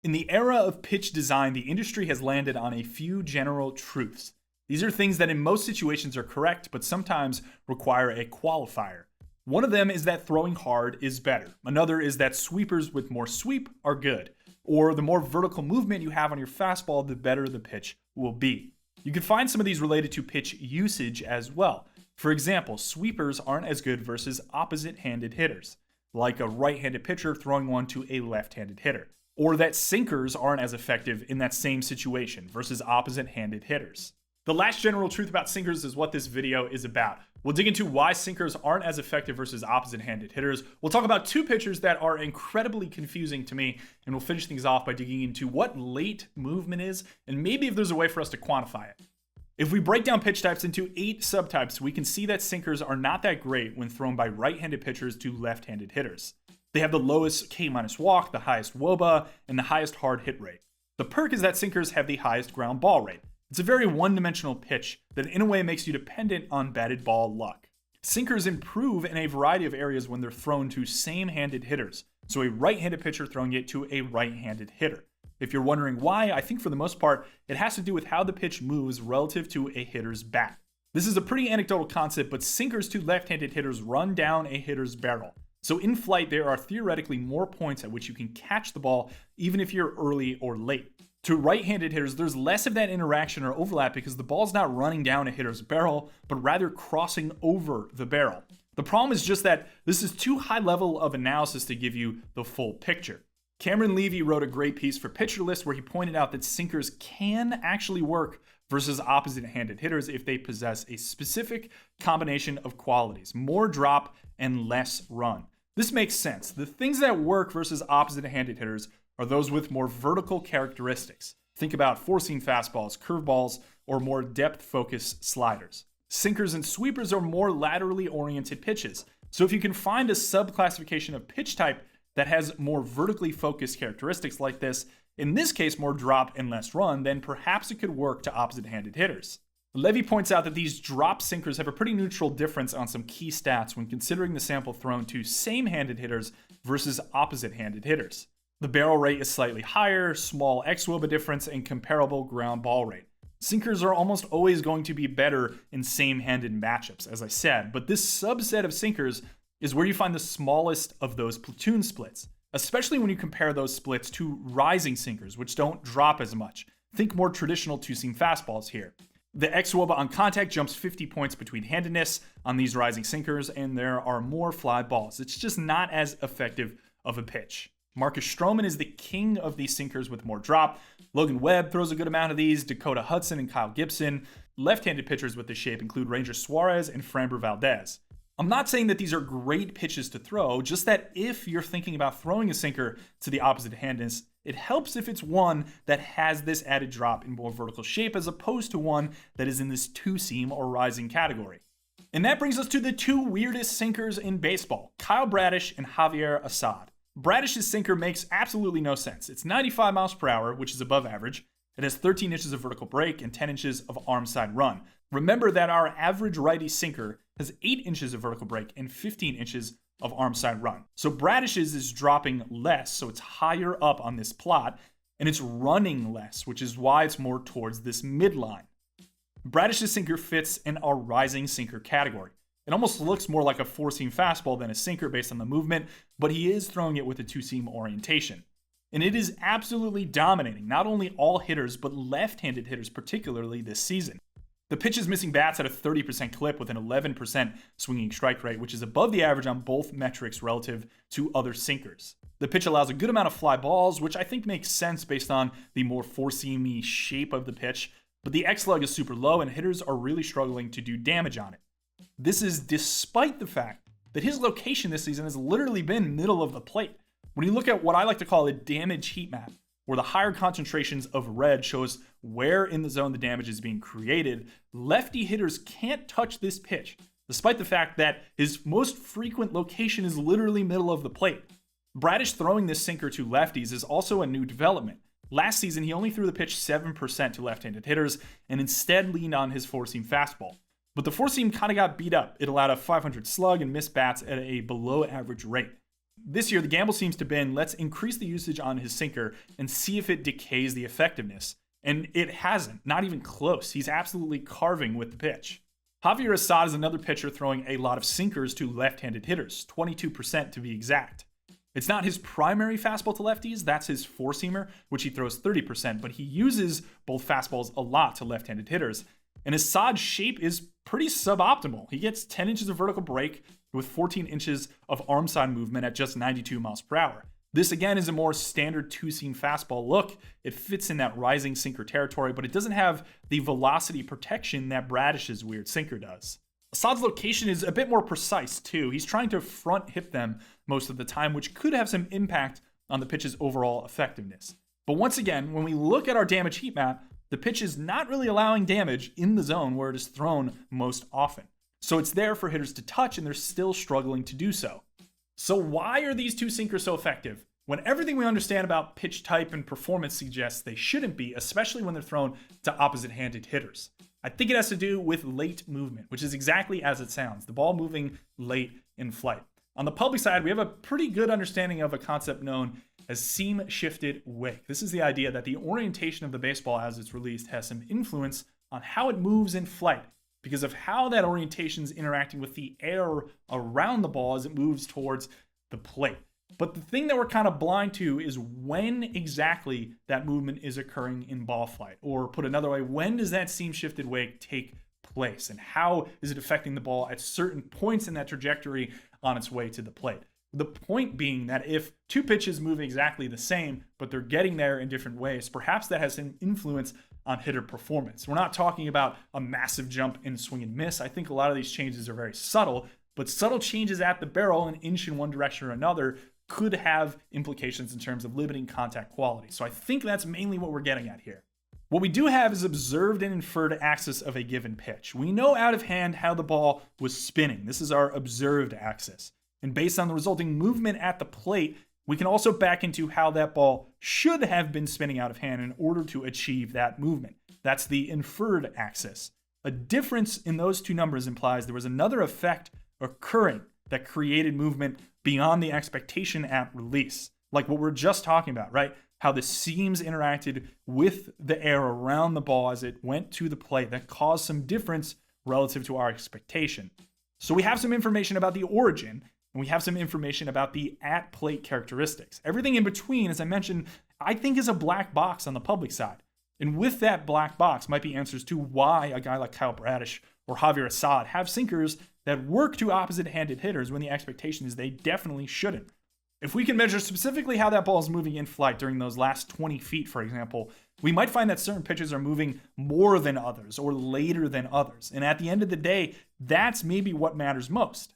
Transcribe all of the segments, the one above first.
In the era of pitch design, the industry has landed on a few general truths. These are things that in most situations are correct, but sometimes require a qualifier. One of them is that throwing hard is better. Another is that sweepers with more sweep are good. Or the more vertical movement you have on your fastball, the better the pitch will be. You can find some of these related to pitch usage as well. For example, sweepers aren't as good versus opposite-handed hitters, like a right-handed pitcher throwing one to a left-handed hitter. Or that sinkers aren't as effective in that same situation versus opposite-handed hitters. The last general truth about sinkers is what this video is about. We'll dig into why sinkers aren't as effective versus opposite-handed hitters. We'll talk about two pitchers that are incredibly confusing to me, and we'll finish things off by digging into what late movement is, and maybe if there's a way for us to quantify it. If we break down pitch types into 8 subtypes, we can see that sinkers are not that great when thrown by right-handed pitchers to left-handed hitters. They have the lowest K- walk, the highest WOBA, and the highest hard hit rate. The perk is that sinkers have the highest ground ball rate. It's a very one-dimensional pitch that in a way makes you dependent on batted ball luck. Sinkers improve in a variety of areas when they're thrown to same-handed hitters, so a right-handed pitcher throwing it to a right-handed hitter. If you're wondering why, I think for the most part, it has to do with how the pitch moves relative to a hitter's bat. This is a pretty anecdotal concept, but sinkers to left-handed hitters run down a hitter's barrel. So in flight, there are theoretically more points at which you can catch the ball, even if you're early or late. To right-handed hitters, there's less of that interaction or overlap because the ball's not running down a hitter's barrel, but rather crossing over the barrel. The problem is just that this is too high level of analysis to give you the full picture. Cameron Levy wrote a great piece for Pitcher List where he pointed out that sinkers can actually work versus opposite-handed hitters if they possess a specific combination of qualities, more drop and less run. This makes sense. The things that work versus opposite-handed hitters are those with more vertical characteristics. Think about four-seam fastballs, curveballs, or more depth-focused sliders. Sinkers and sweepers are more laterally oriented pitches. So if you can find a subclassification of pitch type that has more vertically focused characteristics like this, in this case more drop and less run, then perhaps it could work to opposite-handed hitters. Levy points out that these drop sinkers have a pretty neutral difference on some key stats when considering the sample thrown to same-handed hitters versus opposite-handed hitters. The barrel rate is slightly higher, small xWOBA difference, and comparable ground ball rate. Sinkers are almost always going to be better in same-handed matchups, as I said, but this subset of sinkers is where you find the smallest of those platoon splits, especially when you compare those splits to rising sinkers, which don't drop as much. Think more traditional two-seam fastballs here. The xWOBA on contact jumps 50 points between handedness on these rising sinkers, and there are more fly balls. It's just not as effective of a pitch. Marcus Stroman is the king of these sinkers with more drop. Logan Webb throws a good amount of these, Dakota Hudson and Kyle Gibson. Left-handed pitchers with this shape include Ranger Suarez and Framber Valdez. I'm not saying that these are great pitches to throw, just that if you're thinking about throwing a sinker to the opposite handedness, it helps if it's one that has this added drop in more vertical shape as opposed to one that is in this two-seam or rising category. And that brings us to the two weirdest sinkers in baseball, Kyle Bradish and Javier Assad. Bradish's sinker makes absolutely no sense. It's 95 miles per hour, which is above average. It has 13 inches of vertical break and 10 inches of arm side run. Remember that our average righty sinker has 8 inches of vertical break and 15 inches of arm side run. So Bradish's is dropping less, so it's higher up on this plot, and it's running less, which is why it's more towards this midline. Bradish's sinker fits in our rising sinker category. It almost looks more like a four-seam fastball than a sinker based on the movement, but he is throwing it with a two-seam orientation. And it is absolutely dominating not only all hitters, but left-handed hitters particularly this season. The pitch is missing bats at a 30% clip with an 11% swinging strike rate, which is above the average on both metrics relative to other sinkers. The pitch allows a good amount of fly balls, which I think makes sense based on the more four-seamy shape of the pitch, but the X-lug is super low and hitters are really struggling to do damage on it. This is despite the fact that his location this season has literally been middle of the plate. When you look at what I like to call a damage heat map, where the higher concentrations of red shows where in the zone the damage is being created, lefty hitters can't touch this pitch, despite the fact that his most frequent location is literally middle of the plate. Bradish throwing this sinker to lefties is also a new development. Last season, he only threw the pitch 7% to left-handed hitters and instead leaned on his four-seam fastball. But the four-seam kind of got beat up. It allowed a .500 slug and missed bats at a below-average rate. This year, the gamble seems to have been, let's increase the usage on his sinker and see if it decays the effectiveness. And it hasn't, not even close. He's absolutely carving with the pitch. Javier Assad is another pitcher throwing a lot of sinkers to left-handed hitters, 22% to be exact. It's not his primary fastball to lefties, that's his four-seamer, which he throws 30%, but he uses both fastballs a lot to left-handed hitters. And Assad's shape is pretty suboptimal. He gets 10 inches of vertical break with 14 inches of arm side movement at just 92 miles per hour. This again is a more standard two-seam fastball look. It fits in that rising sinker territory, but it doesn't have the velocity protection that Bradish's weird sinker does. Assad's location is a bit more precise too. He's trying to front hip them most of the time, which could have some impact on the pitch's overall effectiveness. But once again, when we look at our damage heat map, the pitch is not really allowing damage in the zone where it is thrown most often. So it's there for hitters to touch, and they're still struggling to do so. So why are these two sinkers so effective when everything we understand about pitch type and performance suggests they shouldn't be, especially when they're thrown to opposite-handed hitters? I think it has to do with late movement, which is exactly as it sounds, the ball moving late in flight. On the public side, we have a pretty good understanding of a concept known as seam-shifted wake. This is the idea that the orientation of the baseball as it's released has some influence on how it moves in flight because of how that orientation is interacting with the air around the ball as it moves towards the plate. But the thing that we're kind of blind to is when exactly that movement is occurring in ball flight. Or put another way, when does that seam-shifted wake take place? And how is it affecting the ball at certain points in that trajectory on its way to the plate? The point being that if two pitches move exactly the same, but they're getting there in different ways, perhaps that has an influence on hitter performance. We're not talking about a massive jump in swing and miss. I think a lot of these changes are very subtle, but subtle changes at the barrel, an inch in one direction or another, could have implications in terms of limiting contact quality. So I think that's mainly what we're getting at here. What we do have is observed and inferred axis of a given pitch. We know out of hand how the ball was spinning. This is our observed axis. And based on the resulting movement at the plate, we can also back into how that ball should have been spinning out of hand in order to achieve that movement. That's the inferred axis. A difference in those two numbers implies there was another effect occurring that created movement beyond the expectation at release. Like what we're just talking about, right? How the seams interacted with the air around the ball as it went to the plate that caused some difference relative to our expectation. So we have some information about the origin, and we have some information about the at-plate characteristics. Everything in between, as I mentioned, I think is a black box on the public side. And with that black box might be answers to why a guy like Kyle Bradish or Javier Assad have sinkers that work to opposite-handed hitters when the expectation is they definitely shouldn't. If we can measure specifically how that ball is moving in flight during those last 20 feet, for example, we might find that certain pitches are moving more than others or later than others. And at the end of the day, that's maybe what matters most.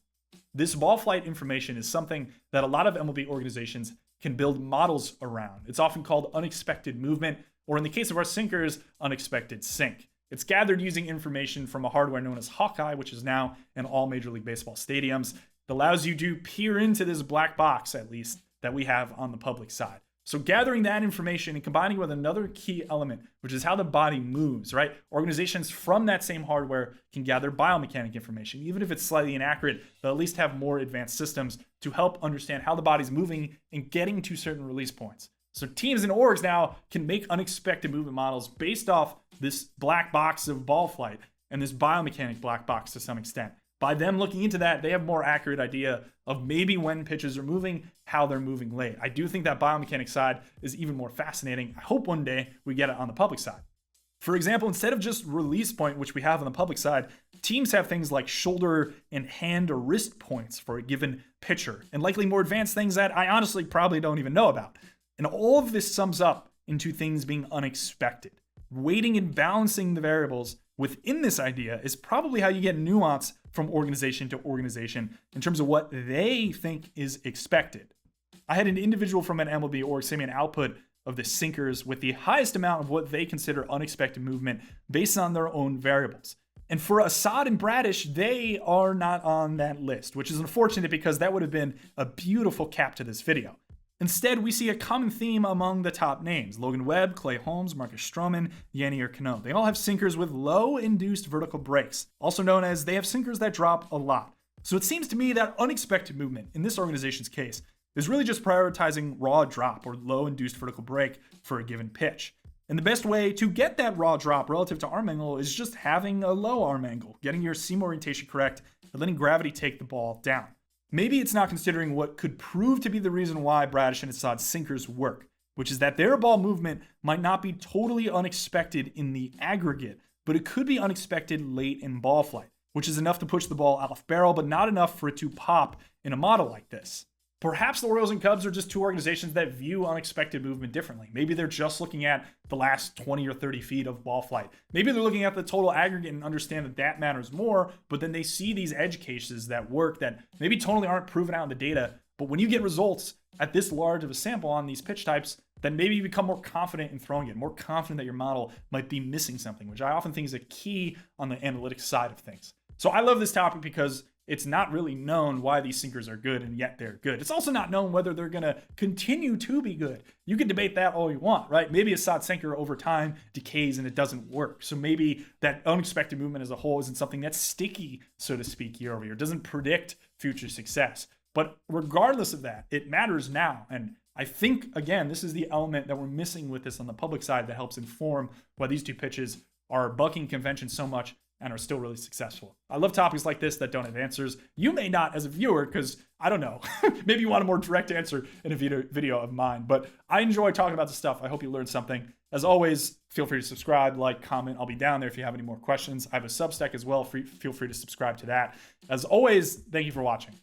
This ball flight information is something that a lot of MLB organizations can build models around. It's often called unexpected movement, or in the case of our sinkers, unexpected sink. It's gathered using information from a hardware known as Hawkeye, which is now in all Major League Baseball stadiums. It allows you to peer into this black box, at least, that we have on the public side. So gathering that information and combining with another key element, which is how the body moves, right? Organizations from that same hardware can gather biomechanic information, even if it's slightly inaccurate, they'll at least have more advanced systems to help understand how the body's moving and getting to certain release points. So teams and orgs now can make unexpected movement models based off this black box of ball flight and this biomechanic black box to some extent. By them looking into that, they have a more accurate idea of maybe when pitches are moving, how they're moving late. I do think that biomechanic side is even more fascinating. I hope one day we get it on the public side. For example, instead of just release point, which we have on the public side, teams have things like shoulder and hand or wrist points for a given pitcher, and likely more advanced things that I honestly probably don't even know about. And all of this sums up into things being unexpected. Weighting and balancing the variables within this idea is probably how you get nuance from organization to organization in terms of what they think is expected. I had an individual from an MLB org send me an output of the sinkers with the highest amount of what they consider unexpected movement based on their own variables. And for Assad and Bradish, they are not on that list, which is unfortunate because that would have been a beautiful cap to this video. Instead, we see a common theme among the top names: Logan Webb, Clay Holmes, Marcus Stroman, Yanier Cano. They all have sinkers with low induced vertical breaks, also known as they have sinkers that drop a lot. So it seems to me that unexpected movement, in this organization's case, is really just prioritizing raw drop or low induced vertical break for a given pitch. And the best way to get that raw drop relative to arm angle is just having a low arm angle, getting your seam orientation correct, and letting gravity take the ball down. Maybe it's not considering what could prove to be the reason why Bradish and Assad's sinkers work, which is that their ball movement might not be totally unexpected in the aggregate, but it could be unexpected late in ball flight, which is enough to push the ball off barrel, but not enough for it to pop in a model like this. Perhaps the Orioles and Cubs are just two organizations that view unexpected movement differently. Maybe they're just looking at the last 20 or 30 feet of ball flight. Maybe they're looking at the total aggregate and understand that that matters more, but then they see these edge cases that work that maybe totally aren't proven out in the data. But when you get results at this large of a sample on these pitch types, then maybe you become more confident in throwing it, more confident that your model might be missing something, which I often think is a key on the analytics side of things. So I love this topic because it's not really known why these sinkers are good, and yet they're good. It's also not known whether they're going to continue to be good. You can debate that all you want, right? Maybe Assad's sinker over time decays and it doesn't work. So maybe that unexpected movement as a whole isn't something that's sticky, so to speak, year over year. It doesn't predict future success. But regardless of that, it matters now. And I think, again, this is the element that we're missing with this on the public side that helps inform why these two pitches are bucking convention so much and are still really successful. I love topics like this that don't have answers. You may not as a viewer, because I don't know, maybe you want a more direct answer in a video of mine, but I enjoy talking about this stuff. I hope you learned something. As always, feel free to subscribe, like, comment. I'll be down there if you have any more questions. I have a Substack as well. Feel free to subscribe to that. As always, thank you for watching.